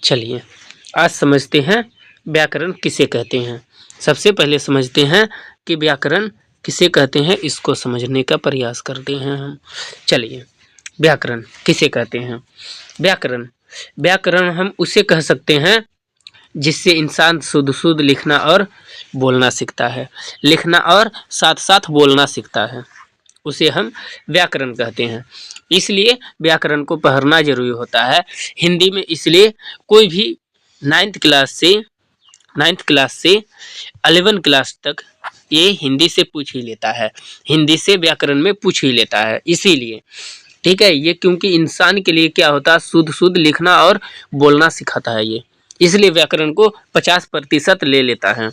चलिए आज समझते हैं व्याकरण किसे कहते हैं। सबसे पहले समझते हैं कि व्याकरण किसे कहते हैं, इसको समझने का प्रयास करते हैं हम। चलिए व्याकरण किसे कहते हैं। व्याकरण व्याकरण हम उसे कह सकते हैं जिससे इंसान शुद्ध शुद्ध लिखना और बोलना सीखता है, लिखना और साथ साथ बोलना सीखता है, उसे हम व्याकरण कहते हैं। इसलिए व्याकरण को पढ़ना जरूरी होता है हिंदी में। इसलिए कोई भी नाइन्थ क्लास से 11 क्लास तक ये हिंदी से पूछ ही लेता है, हिंदी से व्याकरण में पूछ ही लेता है। इसीलिए ठीक है, ये क्योंकि इंसान के लिए क्या होता है, शुद्ध शुद्ध लिखना और बोलना सिखाता है ये, इसलिए व्याकरण को 50% ले लेता है।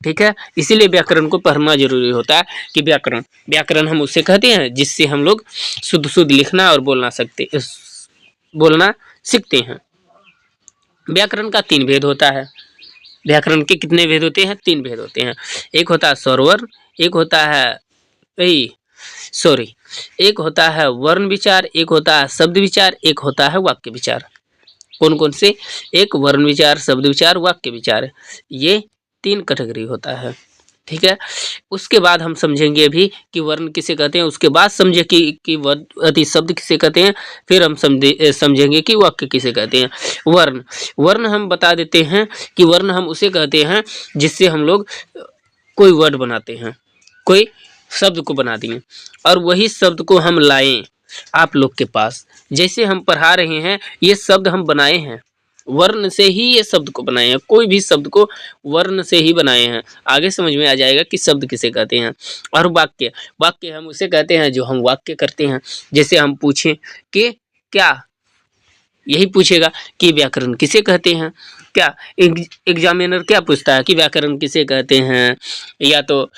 ठीक है, इसीलिए व्याकरण को पढ़ना जरूरी होता है कि व्याकरण हम उसे कहते हैं जिससे हम लोग शुद्ध शुद्ध लिखना और बोलना सीखते हैं। व्याकरण का 3 भेद होता है। व्याकरण के कितने भेद होते हैं? 3 भेद होते हैं। एक होता है स्वरवर्ण, एक होता है एक होता है वर्ण विचार, एक होता है शब्द विचार, एक होता है वाक्य विचार। कौन कौन से? एक वर्ण विचार, शब्द विचार, वाक्य विचार, ये 3 कैटेगरी होता है। ठीक है, उसके बाद हम समझेंगे अभी कि वर्ण किसे कहते हैं, उसके बाद समझे कि शब्द किसे कहते हैं, फिर हम समझेंगे कि वाक्य किसे कहते हैं। वर्ण हम बता देते हैं कि वर्ण हम उसे कहते हैं जिससे हम लोग कोई वर्ड बनाते हैं, कोई शब्द को बना दिए और वही शब्द को हम लाएं आप लोग के पास। जैसे हम पढ़ा रहे हैं, ये शब्द हम बनाए हैं, वर्ण से ही ये शब्द को बनाए हैं, कोई भी शब्द को वर्ण से ही बनाए हैं। आगे समझ में आ जाएगा कि शब्द किसे कहते हैं। और वाक्य हम उसे कहते हैं जो हम वाक्य करते हैं। जैसे हम पूछें कि क्या, यही पूछेगा कि व्याकरण किसे कहते हैं। क्या एग्जामिनर क्या पूछता है कि व्याकरण किसे कहते हैं, या तो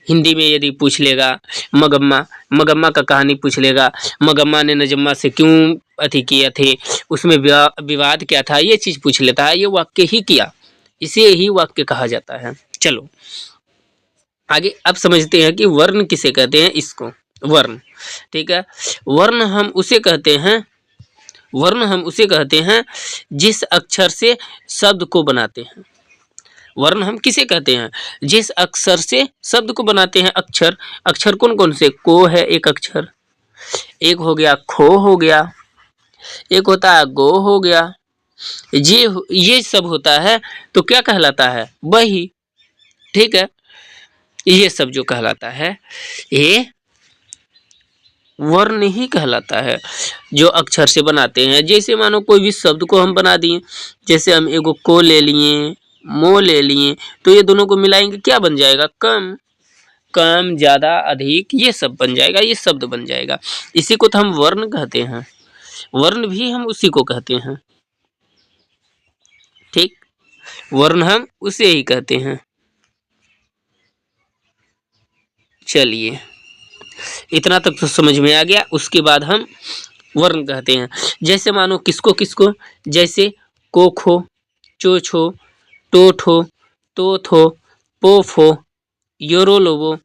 हिंदी में यदि पूछ लेगा मगम्मा का कहानी पूछ लेगा, मगम्मा ने नजम्मा से क्यों अथी किए थे, उसमें विवाद क्या था, ये चीज पूछ लेता है। ये वाक्य ही किया, इसे ही वाक्य कहा जाता है। चलो आगे अब समझते हैं कि वर्ण किसे कहते हैं। इसको वर्ण, ठीक है, वर्ण हम उसे कहते हैं जिस अक्षर से शब्द को बनाते हैं। वर्ण हम किसे कहते हैं? जिस अक्षर से शब्द को बनाते हैं। अक्षर कौन कौन से? को है एक अक्षर, एक हो गया खो हो गया, एक होता है गो हो गया, ये सब होता है तो क्या कहलाता है? वही। ठीक है, ये सब जो कहलाता है ये वर्ण ही कहलाता है, जो अक्षर से बनाते हैं। जैसे मानो कोई भी शब्द को हम बना दिए, जैसे हम एगो को ले लिए, मो ले लिए, तो ये दोनों को मिलाएंगे क्या बन जाएगा? कम, ज्यादा, अधिक, ये सब बन जाएगा, ये शब्द बन जाएगा। इसी को तो हम वर्ण कहते हैं। वर्ण भी हम उसी को कहते हैं। ठीक, वर्ण हम उसे ही कहते हैं। चलिए इतना तक तो समझ में आ गया। उसके बाद हम वर्ण कहते हैं। जैसे मानो किसको किसको, जैसे कोख हो, चोच हो, टोठ हो, तोथ हो, पोफ हो, योरोलोबो,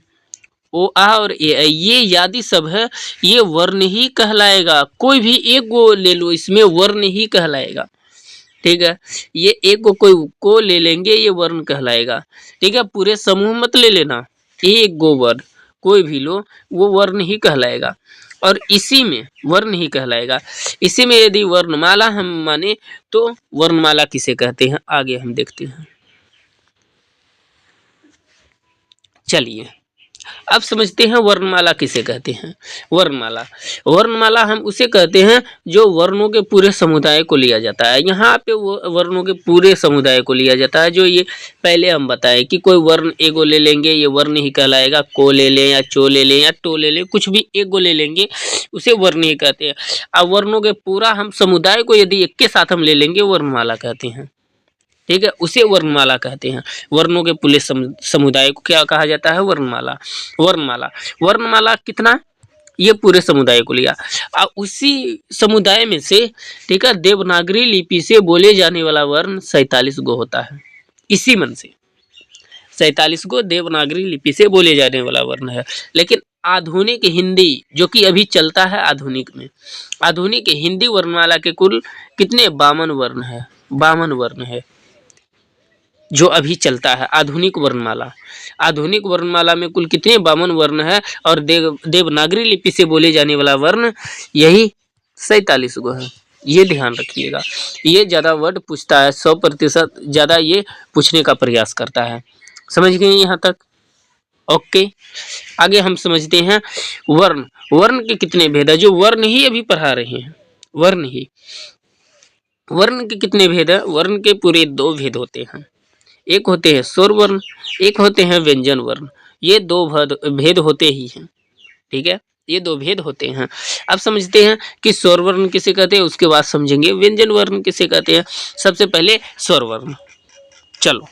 ओ आ और ए ऐ, ये यादी सब है, ये वर्ण ही कहलाएगा। कोई भी एक को ले लो, इसमें वर्ण ही कहलाएगा। ठीक है, ये एक कोई को ले लेंगे, ये वर्ण कहलाएगा। ठीक है, पूरे समूह मत ले लेना, एक गो वर्ड कोई भी लो, वो वर्ण ही कहलाएगा और इसी में वर्ण ही कहलाएगा। इसी में यदि वर्णमाला हम माने तो वर्णमाला किसे कहते हैं, आगे हम देखते हैं। चलिए अब समझते हैं वर्णमाला किसे कहते हैं। वर्णमाला हम उसे कहते हैं जो वर्णों के पूरे समुदाय को लिया जाता है। यहाँ पे वो वर्णों के पूरे समुदाय को लिया जाता है। जो ये पहले हम बताए कि कोई वर्ण एगो ले लेंगे, ये वर्ण ही कहलाएगा। को ले लें या चो ले लें या टो ले लें, कुछ भी एक गो ले लेंगे, उसे वर्ण ही कहते हैं। अब वर्णों के पूरा हम समुदाय को यदि एक के साथ हम ले लेंगे, वर्णमाला कहते हैं। ठीक है, उसे वर्णमाला कहते हैं। वर्णों के पूरे समुदाय को क्या कहा जाता है? वर्णमाला कितना? ये पूरे समुदाय को लिया। और उसी समुदाय में से, ठीक है, देवनागरी लिपि से बोले जाने वाला वर्ण 47 गो होता है। इसी मन से 47 गो देवनागरी लिपि से बोले जाने वाला वर्ण है। लेकिन आधुनिक हिंदी जो कि अभी चलता है, आधुनिक हिंदी वर्णमाला के कुल कितने? 52 वर्ण है। 52 वर्ण है जो अभी चलता है आधुनिक वर्णमाला। आधुनिक वर्णमाला में कुल कितने 52 वर्ण है और देवनागरी लिपि से बोले जाने वाला वर्ण यही 47 गो है। ये ध्यान रखिएगा, ये ज़्यादा वर्ड पूछता है, 100% ज़्यादा ये पूछने का प्रयास करता है। समझ गए यहाँ तक? ओके, आगे हम समझते हैं वर्ण। वर्ण के कितने भेद है, जो वर्ण ही अभी पढ़ा रहे हैं, वर्ण ही। वर्ण के कितने भेद है? वर्ण के पूरे 2 भेद होते हैं, एक होते हैं स्वर वर्ण, एक होते हैं व्यंजन वर्ण। ये 2 भेद होते ही हैं, ठीक है, ये 2 भेद होते हैं। अब समझते हैं कि स्वर वर्ण किसे कहते हैं, उसके बाद समझेंगे व्यंजन वर्ण किसे कहते हैं। सबसे पहले स्वर वर्ण, चलो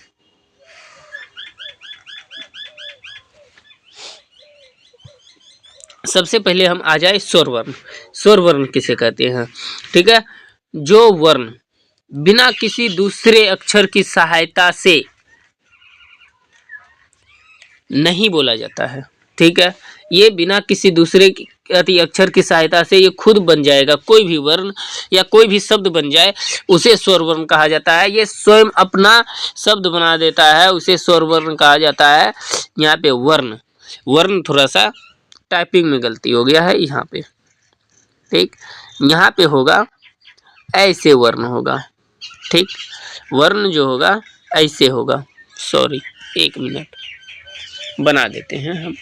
सबसे पहले हम आ जाए स्वर वर्ण। स्वर वर्ण किसे कहते हैं, ठीक है, जो वर्ण बिना किसी दूसरे अक्षर की सहायता से नहीं बोला जाता है, ठीक है, ये बिना किसी दूसरे अक्षर की सहायता से ये खुद बन जाएगा। कोई भी वर्ण या कोई भी शब्द बन जाए उसे स्वर वर्ण कहा जाता है। ये स्वयं अपना शब्द बना देता है, उसे स्वर वर्ण कहा जाता है। यहाँ पे वर्ण, वर्ण थोड़ा सा टाइपिंग में गलती हो गया है यहाँ पे, ठीक, यहाँ पे होगा ऐसे वर्ण होगा, ठीक, वर्ण जो होगा ऐसे होगा। सॉरी, 1 मिनट बना देते हैं हम।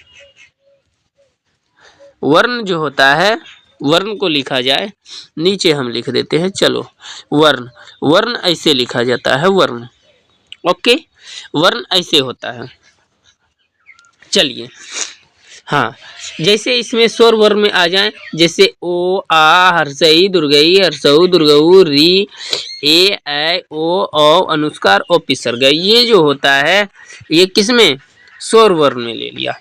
वर्ण जो होता है, वर्ण को लिखा जाए, नीचे हम लिख देते हैं, चलो वर्ण, वर्ण ऐसे लिखा जाता है वर्ण। ओके, वर्ण ऐसे होता है। चलिए, हाँ, जैसे इसमें स्वर वर्ण में आ जाए, जैसे ओ, आ, हर्षई, दुर्गई, हर्षऊ, दुर्गऊ, री, ए, ऐ, ओ, अनुस्कार और विसर्ग। ये जो होता है ये किसमें, स्वर वर्ण में ले लिया,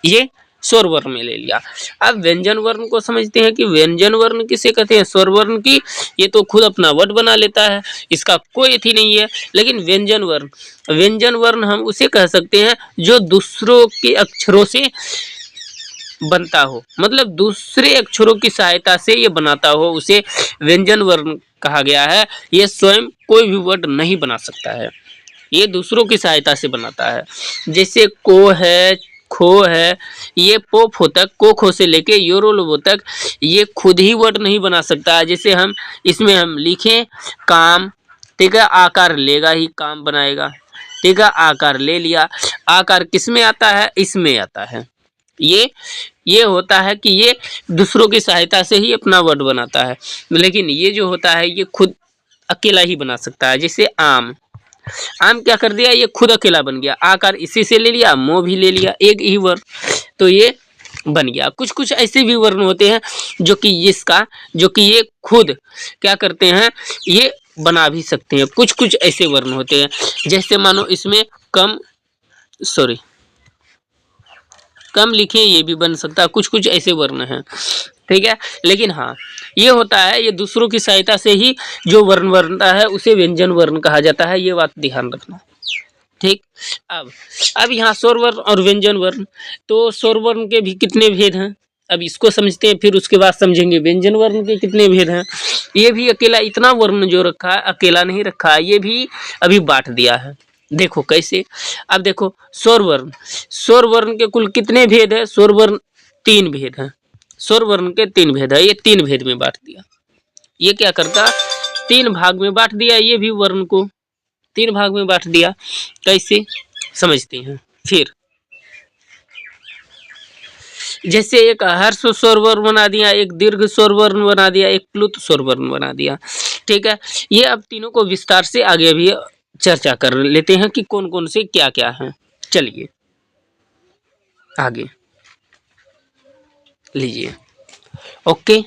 ये स्वर वर्ण में ले लिया। अब व्यंजन वर्ण को समझते हैं कि व्यंजन वर्ण किसे कहते हैं। स्वर वर्ण की ये तो खुद अपना वर्ड बना लेता है, इसका कोई अथी नहीं है। लेकिन व्यंजन वर्ण, व्यंजन वर्ण हम उसे कह सकते हैं जो दूसरों के अक्षरों से बनता हो, मतलब दूसरे अक्षरों की सहायता से ये बनाता हो, उसे व्यंजन वर्ण कहा गया है। ये स्वयं कोई भी वर्ड नहीं बना सकता है, ये दूसरों की सहायता से बनाता है। जैसे को है, खो है, ये पोफो तक, को खो से लेके योरो लोबो तक ये खुद ही वर्ड नहीं बना सकता है। जैसे हम इसमें हम लिखें काम, ठीक है, आकार लेगा ही, काम बनाएगा, ठीक है, आकार ले लिया। आकार किस में आता है, इसमें आता है। ये होता है कि ये दूसरों की सहायता से ही अपना वर्ड बनाता है, लेकिन ये जो होता है ये खुद अकेला ही बना सकता है। जैसे आम, आम क्या कर दिया, ये खुद अकेला बन गया, आकार इसी से ले लिया, मोह भी ले लिया, एक ही वर्ण, तो ये बन गया। कुछ कुछ ऐसे भी वर्ण होते हैं जो कि इसका, जो कि ये खुद क्या करते हैं, ये बना भी सकते हैं। कुछ कुछ ऐसे वर्ण होते हैं, जैसे मानो इसमें कम, सॉरी, कम लिखे, ये भी बन सकता है। कुछ कुछ ऐसे वर्ण हैं, ठीक है, लेकिन हाँ ये होता है, ये दूसरों की सहायता से ही जो वर्ण बनता है उसे व्यंजन वर्ण कहा जाता है। ये बात ध्यान रखना, ठीक। अब यहाँ स्वर वर्ण और व्यंजन वर्ण, तो स्वर वर्ण के भी कितने भेद हैं, अब इसको समझते हैं, फिर उसके बाद समझेंगे व्यंजन वर्ण के कितने भेद हैं। ये भी अकेला इतना वर्ण जो रखा है, अकेला नहीं रखा है, ये भी अभी बांट दिया है। देखो कैसे, अब देखो स्वर वर्ण, स्वर वर्ण के कुल कितने भेद है, स्वर वर्ण 3 भेद हैं। स्वर वर्ण के 3 भेद है, ये 3 भेद में बांट दिया। ये क्या करता, 3 भाग में बांट दिया, ये भी वर्ण को 3 भाग में बांट दिया। कैसे समझते हैं, फिर जैसे एक हर्ष स्वर वर्ण बना दिया, एक दीर्घ स्वर वर्ण बना दिया, एक प्लुत स्वर वर्ण बना दिया, ठीक है। ये अब तीनों को विस्तार से आगे भी चर्चा कर लेते हैं कि कौन कौन से क्या क्या हैं। चलिए आगे लीजिए। ओके,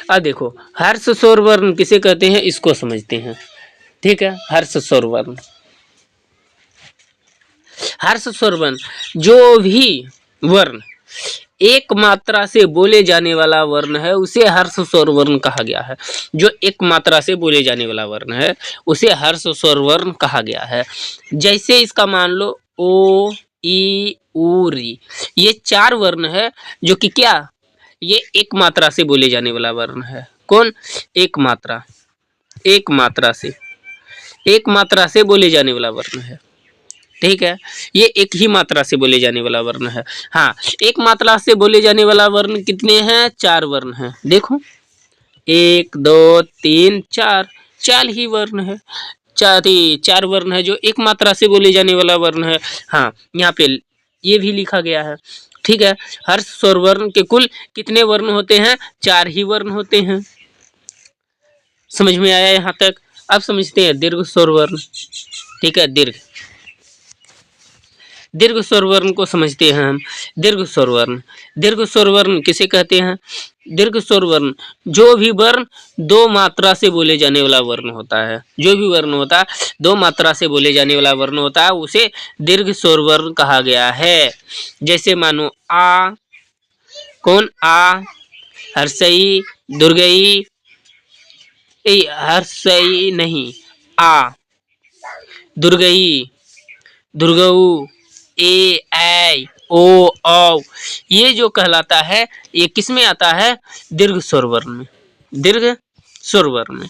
अब देखो हर्ष स्वर वर्ण किसे कहते हैं, इसको समझते हैं, ठीक है। हर्ष स्वर वर्ण, हर्ष स्वर वर्ण, जो भी वर्ण एक मात्रा से बोले जाने वाला वर्ण है उसे हर्ष स्वर वर्ण कहा गया है। जो एक मात्रा से बोले जाने वाला वर्ण है उसे हर्ष स्वर वर्ण कहा गया है। जैसे इसका मान लो ओ, ई, उ, री, ये 4 वर्ण है जो कि क्या, ये एक मात्रा से बोले जाने वाला वर्ण है। कौन, एक मात्रा, एक मात्रा से, एक मात्रा से बोले जाने वाला वर्ण है। ठीक है, ये एक ही मात्रा से बोले जाने वाला वर्ण है। हाँ, एक मात्रा से बोले जाने वाला वर्ण कितने हैं? 4 वर्ण हैं। देखो 1 2 3 4, 4 ही वर्ण है। 4 वर्ण है जो एक मात्रा से बोले जाने वाला वर्ण है। हाँ, यहाँ पे ये भी लिखा गया है। ठीक है, हर स्वर वर्ण के कुल कितने वर्ण होते हैं? 4 ही वर्ण होते हैं। समझ में आया यहाँ तक? अब समझते हैं दीर्घ स्वर वर्ण। ठीक है, दीर्घ स्वर वर्ण को समझते हैं हम। दीर्घ स्वर वर्ण, दीर्घ स्वर वर्ण किसे कहते हैं? दीर्घ स्वर वर्ण जो भी वर्ण 2 मात्रा से बोले जाने वाला वर्ण होता है। जो भी वर्ण होता है 2 मात्रा से बोले जाने वाला वर्ण होता है, उसे दीर्घ स्वर वर्ण कहा गया है। जैसे मानो आ, कौन आ, हर्षई, दुर्गई, हर्षई नहीं, आ, दुर्गई, दुर्गऊ, ए, ऐ, ओ, औ, ये जो कहलाता है ये किसमें आता है? दीर्घ स्वर वर्ण में। दीर्घ स्वर वर्ण में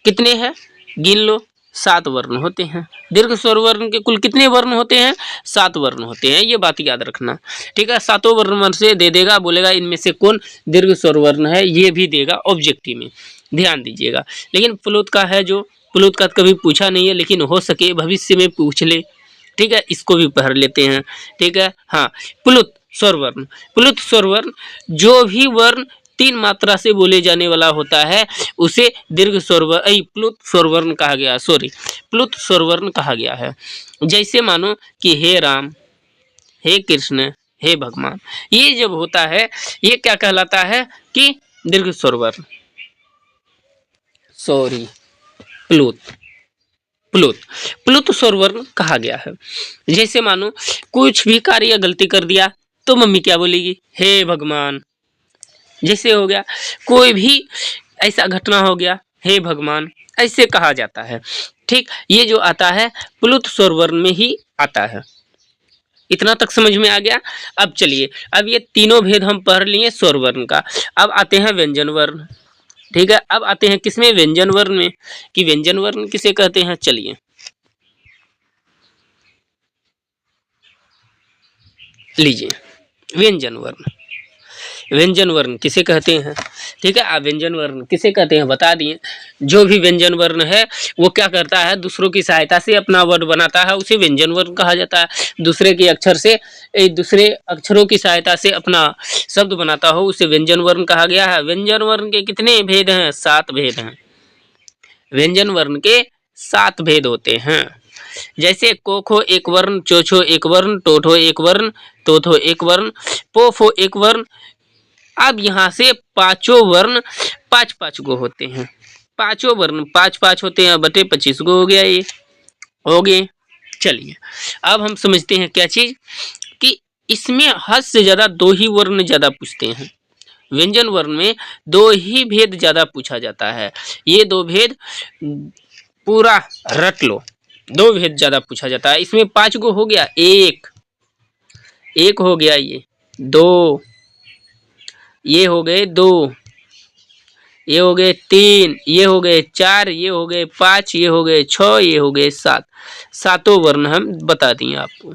कितने हैं? गिन लो, 7 वर्ण होते हैं। दीर्घ स्वर वर्ण के कुल कितने वर्ण होते हैं? 7 वर्ण होते हैं। ये बात याद रखना। ठीक है, 7 वर्ण से दे देगा, बोलेगा इनमें से कौन दीर्घ स्वर वर्ण है, ये भी देगा ऑब्जेक्टिव में, ध्यान दीजिएगा। लेकिन प्लुत का है जो प्लुत का कभी पूछा नहीं है, लेकिन हो सके भविष्य में पूछ ले। ठीक है, इसको भी पढ़ लेते हैं। ठीक है, हाँ, प्लुत स्वर वर्ण, प्लुत स्वर वर्ण जो भी वर्ण 3 मात्रा से बोले जाने वाला होता है उसे दीर्घ स्वर वर्ण, प्लुत स्वर वर्ण कहा गया, सॉरी, प्लुत स्वर वर्ण कहा गया है। जैसे मानो कि हे राम, हे कृष्ण, हे भगवान, ये जब होता है ये क्या कहलाता है? कि दीर्घ स्वर वर्ण, सॉरी, प्लुत, प्लुत, प्लुत स्वर वर्ण कहा गया है। जैसे मानो कुछ भी कार्य गलती कर दिया तो मम्मी क्या बोलेगी? हे भगवान। जैसे हो गया कोई भी ऐसा घटना हो गया, हे भगवान, ऐसे कहा जाता है। ठीक, ये जो आता है प्लुत स्वर वर्ण में ही आता है। इतना तक समझ में आ गया? अब चलिए, अब ये तीनों भेद हम पढ़ लिए स्वर वर्ण का। अब आते हैं व्यंजन वर्ण। ठीक है, अब आते हैं किसमें? व्यंजन वर्ण में, कि व्यंजन वर्ण किसे कहते हैं। चलिए लीजिए, व्यंजन वर्ण, व्यंजन वर्ण किसे कहते हैं? ठीक है, आप व्यंजन वर्ण किसे कहते हैं बता दिए। जो भी व्यंजन वर्ण है वो क्या करता है? दूसरों की सहायता से अपना वर्ड बनाता है, उसे व्यंजन वर्ण कहा जाता है। दूसरे के अक्षर से, दूसरे अक्षरों की सहायता से अपना शब्द बनाता हो, उसे व्यंजन वर्ण कहा गया है। व्यंजन वर्ण के कितने भेद हैं? 7 भेद हैं। व्यंजन वर्ण के 7 भेद होते हैं। जैसे कोखो एक वर्ण, चोछो एक वर्ण, टोठो एक वर्ण, तोथो एक वर्ण, पोफो एक वर्ण। अब यहाँ से पांचों वर्ण 5-5 गो होते हैं। पांचों वर्ण 5-5 होते हैं, बटे 25 गो हो गया। ये हो गए। चलिए अब हम समझते हैं क्या चीज, कि इसमें हद से ज्यादा 2 ही वर्ण ज्यादा पूछते हैं। व्यंजन वर्ण में 2 ही भेद ज्यादा पूछा जाता है। ये 2 भेद पूरा रट लो, 2 भेद ज्यादा पूछा जाता है। इसमें 5 गो हो गया, एक हो गया, ये 2, ये हो गए 2, ये हो गए 3, ये हो गए 4, ये हो गए 5, ये हो गए 6, ये हो गए 7। 7 वर्ण हम बता दिए आपको।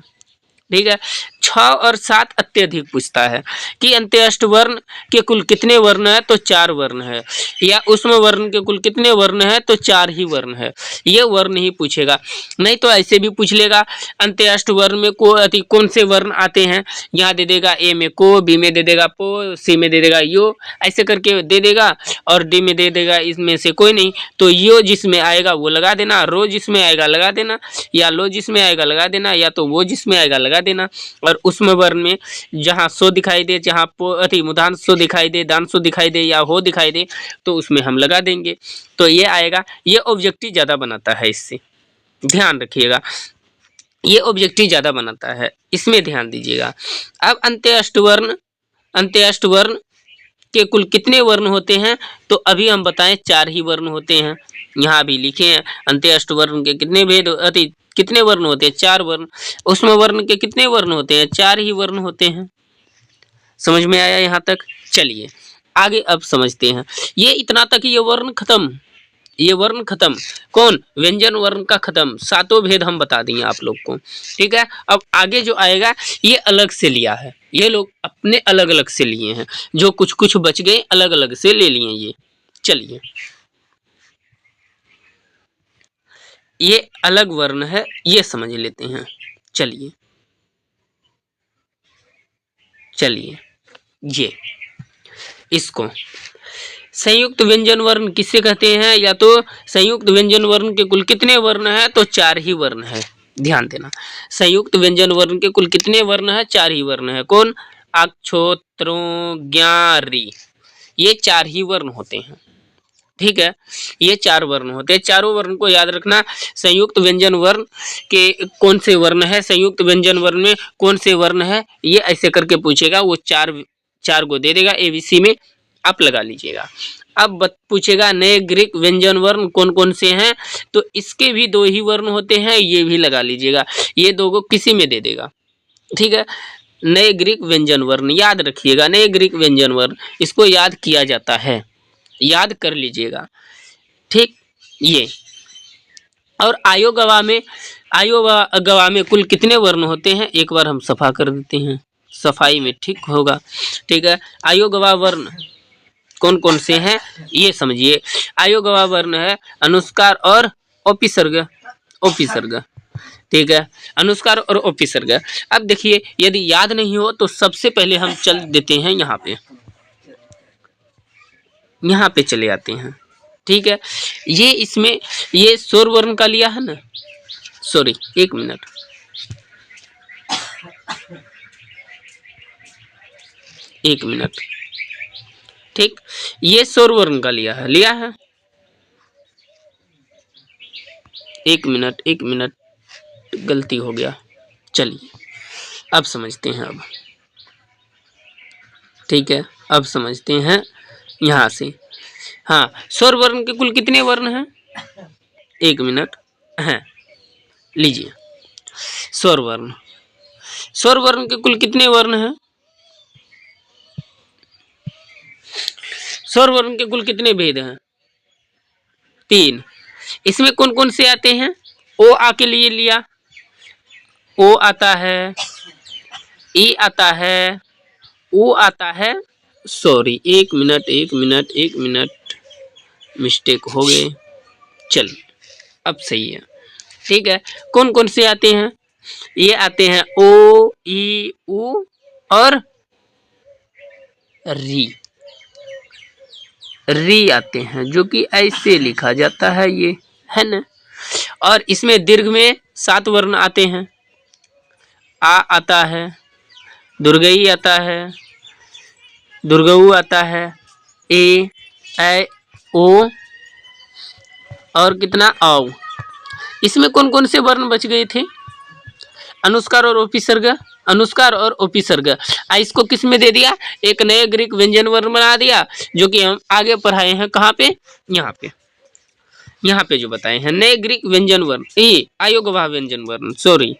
ठीक है, 6 और 7 अत्यधिक पूछता है कि अंत्यष्ट वर्ण के कुल कितने वर्ण है? तो 4 वर्ण है। या उसमें वर्ण के कुल कितने वर्ण है? तो 4 ही वर्ण है। ये वर्ण ही पूछेगा, नहीं तो ऐसे भी पूछ लेगा अंत्यष्ट वर्ण में कौन से वर्ण आते हैं। यहाँ दे देगा ए में को, बी में दे देगा पो, सी में दे देगा यो, ऐसे करके दे देगा, और डी में दे देगा इसमें से कोई नहीं। तो यो जिसमें आएगा वो लगा देना, रो जिसमें आएगा लगा देना, या लो जिसमें आएगा लगा देना, या तो वो जिसमें आएगा लगा देना। और उसमें वर्ण में जहाँ सो दिखाई दे, जहाँ मूर्धांश सो दिखाई दे, दान सो दिखाई दे, या हो दिखाई दे, तो उसमें हम लगा देंगे। तो ये आएगा। ये ऑब्जेक्टिव ज्यादा बनाता है, इससे ध्यान रखिएगा, ये ऑब्जेक्टिव ज्यादा बनाता है, इसमें ध्यान दीजिएगा। अब अंत्यष्ट वर्ण के कुल कितने वर्ण होते हैं? तो अभी हम बताएं 4 ही वर्ण होते हैं। यहाँ भी लिखे हैं अंत्यष्ट वर्ण के कितने भेद कितने वर्ण होते हैं? 4 वर्ण। उसमें वर्ण के कितने वर्ण होते हैं? 4 ही वर्ण होते हैं। समझ में आया यहाँ तक? चलिए आगे अब समझते हैं। ये इतना तक ये वर्ण खत्म, ये वर्ण खत्म, कौन, व्यंजन वर्ण का खत्म, सातों भेद हम बता दिए आप लोग को, ठीक है। अब आगे जो आएगा ये अलग से लिया है, ये लोग अपने अलग अलग से लिए हैं, जो कुछ कुछ बच गए अलग अलग से ले लिए ये। चलिए ये अलग वर्ण है, ये समझ लेते हैं। चलिए चलिए ये इसको संयुक्त व्यंजन वर्ण किससे कहते हैं, या तो संयुक्त व्यंजन वर्ण के कुल कितने वर्ण है, तो 4 ही वर्ण है। ध्यान देना, संयुक्त व्यंजन वर्ण के कुल कितने वर्ण है, 4 ही वर्ण है। कौन, अक्षोत्रों ज्ञारी, ये 4 ही वर्ण होते हैं, ठीक है। ये 4 वर्ण होते हैं, चारों वर्ण को याद रखना। संयुक्त व्यंजन वर्ण के कौन से वर्ण है, संयुक्त व्यंजन वर्ण में कौन से वर्ण है, ये ऐसे करके पूछेगा, वो चार को दे देगा, एबीसी में आप लगा लीजिएगा। अब पूछेगा नए ग्रीक व्यंजन वर्ण कौन कौन से हैं, तो इसके भी 2 ही वर्ण होते हैं, ये भी लगा लीजिएगा, ये 2 को किसी में दे देगा, ठीक है। नए ग्रीक व्यंजन वर्ण याद रखिएगा, नए ग्रीक व्यंजन वर्ण इसको याद किया जाता है, याद कर लीजिएगा, ठीक। ये और आयो गवाह में कुल कितने वर्ण होते हैं, एक बार हम सफा कर देते हैं, सफाई में ठीक होगा, ठीक है। आयो गवाह वर्ण कौन कौन से हैं ये समझिए। आयो गवाह वर्ण है अनुस्कार और उपसर्ग, ठीक है, अनुस्कार और उपसर्ग। अब देखिए यदि याद नहीं हो तो सबसे पहले हम चल देते हैं यहाँ पे चले आते हैं, ठीक है। ये इसमें ये स्वर वर्ण का लिया है ना, सॉरी एक मिनट, ठीक, ये स्वर वर्ण का लिया है, एक मिनट गलती हो गया। चलिए अब समझते हैं, अब ठीक है, अब समझते हैं यहाँ से। हाँ, स्वर वर्ण के कुल कितने वर्ण हैं, एक मिनट हैं, लीजिए। स्वर वर्ण के कुल कितने वर्ण हैं, स्वर वर्ण के कुल कितने भेद हैं, 3। इसमें कौन कौन से आते हैं, ओ आ के लिए लिया, ओ आता है, ई आता है, ऊ आता है, सॉरी एक मिनट मिस्टेक हो गए, चल अब सही है, ठीक है। कौन कौन से आते हैं, ये आते हैं ओ, ई, ऊ और री आते हैं, जो कि ऐसे लिखा जाता है, ये है ना। और इसमें दीर्घ में 7 वर्ण आते हैं, आ आता है, दुर्गई आता है, दुर्गऊ आता है, ए, ऐ, ओ और कितना औ। इसमें कौन कौन से वर्ण बच गए थे, अनुस्कार और उपसर्ग, इसको किस में दे दिया, एक नए ग्रीक व्यंजन वर्ण बना दिया, जो कि हम आगे पढ़ाए हैं, कहाँ पे, यहाँ पे जो बताए हैं नए ग्रीक व्यंजन वर्ण, ये आयोगवाह व्यंजन वर्ण, सॉरी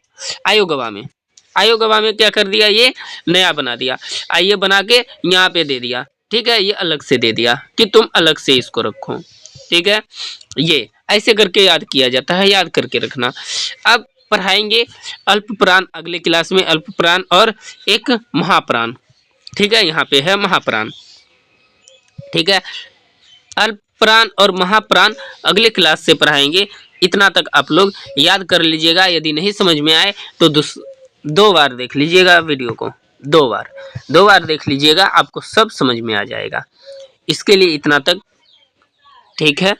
आयोगवाह में क्या कर दिया, ये नया बना दिया, आइए बना के यहाँ पे दे दिया, ठीक है। ये अलग से दे दिया कि तुम अलग से इसको रखो, ठीक है। ये ऐसे करके याद किया जाता है, याद करके रखना। अब पढ़ाएंगे अल्पप्राण अगले क्लास में, अल्पप्राण और एक महाप्राण, ठीक है। यहाँ पे है महाप्राण, ठीक है। अल्पप्राण और महाप्राण अगले क्लास से पढ़ाएंगे, इतना तक आप लोग याद कर लीजिएगा। यदि नहीं समझ में आए तो 2 बार देख लीजिएगा वीडियो को, 2 बार देख लीजिएगा, आपको सब समझ में आ जाएगा। इसके लिए इतना तक, ठीक है।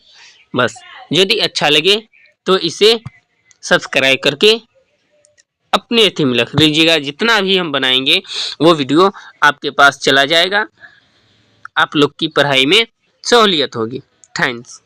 बस यदि अच्छा लगे तो इसे सब्सक्राइब करके अपने अथी में रख लीजिएगा, जितना भी हम बनाएंगे वो वीडियो आपके पास चला जाएगा, आप लोग की पढ़ाई में सहूलियत होगी। थैंक्स।